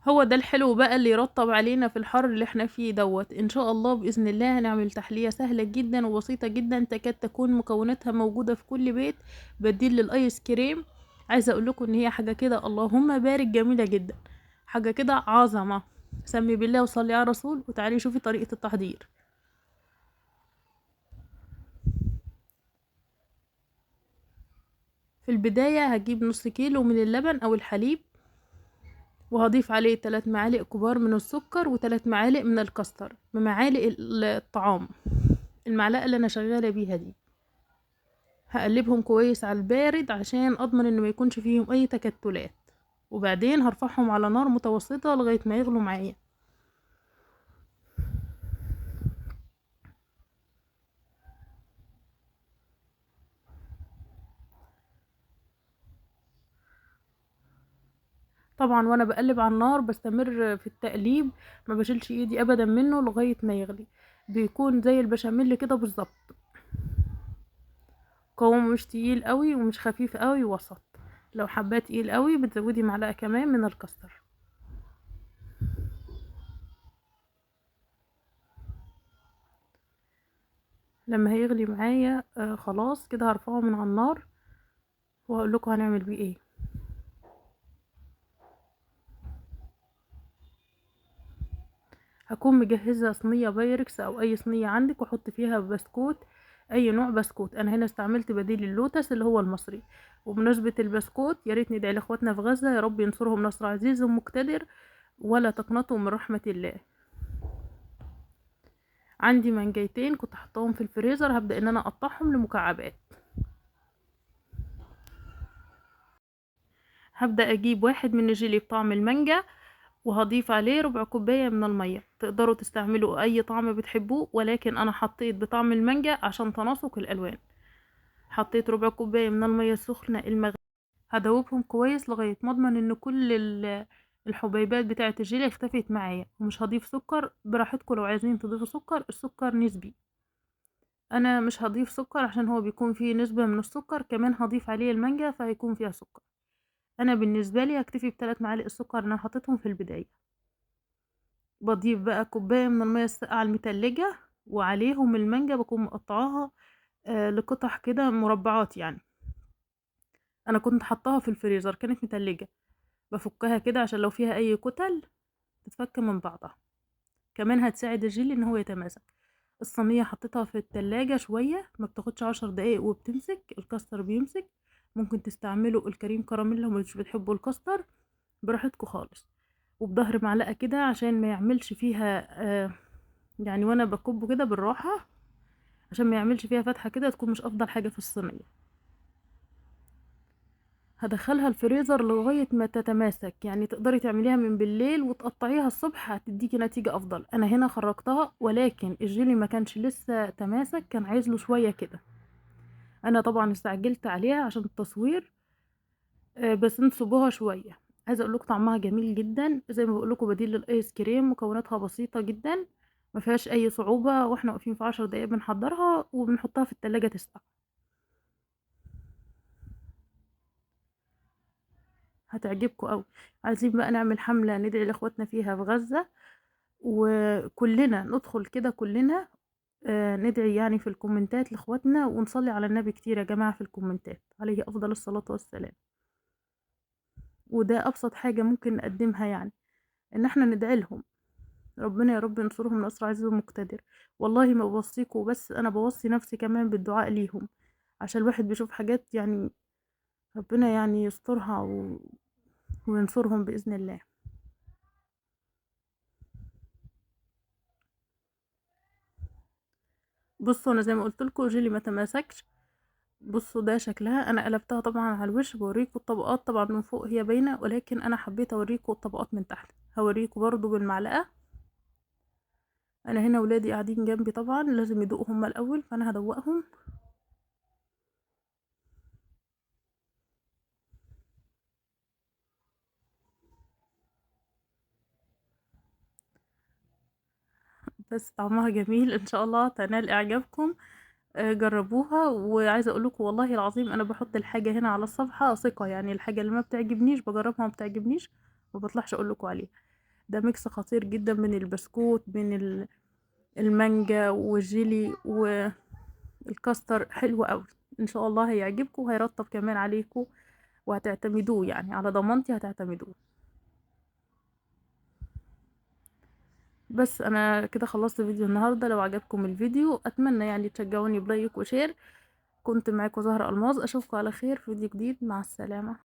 هو ده الحلو بقى اللي يرطب علينا في الحر اللي احنا فيه دوت. ان شاء الله باذن الله هنعمل تحليه سهله جدا وبسيطه جدا، تكاد تكون مكوناتها موجوده في كل بيت، بديل للايس كريم. عايزه اقول لكم ان هي حاجه كده اللهم بارك جميله جدا، حاجه كده عظمه. سمي بالله وصلي على الرسول وتعالي شوفي طريقه التحضير. في البدايه هجيب نص كيلو من اللبن او الحليب، وهضيف عليه 3 معالق كبار من السكر و3 معالق من الكاستر بمعالق الطعام، المعلقة اللي انا شغالة بيها دي. هقلبهم كويس على البارد عشان اضمن ان ما يكونش فيهم اي تكتلات، وبعدين هرفعهم على نار متوسطة لغاية ما يغلوا معايا. طبعا وانا بقلب على النار بستمر في التقليب، ما بشيلش ايدي ابدا منه لغاية ما يغلي. بيكون زي البشاميل كده بالظبط، قوامه مش تقيل قوي ومش خفيف قوي، وسط. لو حباه تقيل قوي بتزودي معلقة كمان من الكاستر. لما هيغلي معايا خلاص كده هرفعه من على النار وهقول لكم هنعمل بيه ايه. هكون مجهزة صينية بايركس او اي صينية عندك، واحط فيها بسكوت، اي نوع بسكوت. انا هنا استعملت بديل اللوتس اللي هو المصري. وبمناسبة البسكوت يا ريت ندعي لاخواتنا في غزة يا رب ينصرهم نصر عزيز ومقتدر، ولا تقنطوا من رحمة الله. عندي منجيتين كنت حطاهم في الفريزر، هبدأ ان انا اقطعهم لمكعبات. هبدأ اجيب واحد من الجيلي بطعم المانجا، وهضيف عليه ربع كوباية من المية. تقدروا تستعملوا اي طعم بتحبوه، ولكن انا حطيت بطعم المانجا عشان تناسق الالوان. حطيت ربع كوباية من المية السخنة المغلية، هدوبهم كويس لغاية ما اضمن ان كل الحبيبات بتاعة الجيلي اختفت معايا. ومش هضيف سكر، براحتكم لو عايزين تضيفوا سكر، السكر نسبي. انا مش هضيف سكر عشان هو بيكون فيه نسبة من السكر، كمان هضيف عليه المانجا فهيكون فيها سكر. انا بالنسبة لي هكتفي ب3 معالق السكر انا حطيتهم في البداية. بضيف بقى كوباية من المية الساقعة المتلجة، وعليهم المانجا بكون مقطعاها لقطع كده مربعات يعني. انا كنت حطاها في الفريزر كانت متلجة، بفكها كده عشان لو فيها اي كتل تتفك من بعضها. كمان هتساعد الجيلي ان هو يتماسك. الصينية حطيتها في التلاجة شوية، ما بتاخدش 10 دقايق وبتمسك، الكاستر بيمسك. ممكن تستعملوا الكريم كراميل لو مش بتحبوا الكاستر، براحتكم خالص. وبظهر معلقة كده عشان ما يعملش فيها يعني وانا بكبه كده بالراحة، عشان ما يعملش فيها فتحة كده تكون مش افضل حاجة في الصينية. هدخلها الفريزر لغاية ما تتماسك، يعني تقدري تعمليها من بالليل وتقطعيها الصبح هتديكي نتيجة افضل. انا هنا خرجتها ولكن الجيلي ما كانش لسه تماسك، كان عايز له شوية كده. انا طبعا استعجلت عليها عشان التصوير، بس نسيبوها شوية. عايزة اقول لكم طعمها جميل جدا، زي ما بقول لكم بديل للايس كريم، مكوناتها بسيطة جدا ما فيهاش اي صعوبة، واحنا واقفين في 10 دقايق بنحضرها وبنحطها في التلاجة تسقع. هتعجبكم قوي. عايزين بقى نعمل حملة ندعي لاخواتنا فيها في غزة، وكلنا ندخل كده كلنا ندعي يعني في الكومنتات لاخواتنا، ونصلي على النبي كتير يا جماعة في الكومنتات عليه افضل الصلاة والسلام. وده ابسط حاجة ممكن نقدمها يعني، ان احنا ندعي لهم ربنا يا رب ينصرهم نصر عزيز ومقتدر. والله ما بوصيكوا بس، انا بوصي نفسي كمان بالدعاء ليهم، عشان الواحد بيشوف حاجات يعني ربنا يعني يسترها وينصرهم بإذن الله. بصوا انا زي ما قلت لكم جيلي ما تماسكش. بصوا ده شكلها، انا قلبتها طبعا على الوش بوريكم الطبقات، طبعا من فوق هي باينه ولكن انا حبيت اوريكم الطبقات من تحت. هوريكم برضو بالمعلقه. انا هنا ولادي قاعدين جنبي طبعا لازم يدوقوا هما الاول، فانا هدوقهم. بس طعمها جميل ان شاء الله تنال اعجابكم. جربوها. وعايزه اقول لكم والله العظيم انا بحط الحاجه هنا على الصفحه ثقه، يعني الحاجه اللي ما بتعجبنيش بجربها ما بتعجبنيش، ما بطلعش اقول لكم عليها. ده ميكس خطير جدا بين البسكوت، بين المانجا والجيلي والكاستر، حلو قوي. ان شاء الله هيعجبكم وهيرطب كمان عليكم، وهتعتمدوه يعني على ضمانتي هتعتمدوه. بس انا كده خلصت فيديو النهارده. لو عجبكم الفيديو اتمنى يعني تشجعوني بلايك وشير. كنت معاكم زهرة الماظ، اشوفكم على خير في فيديو جديد، مع السلامة.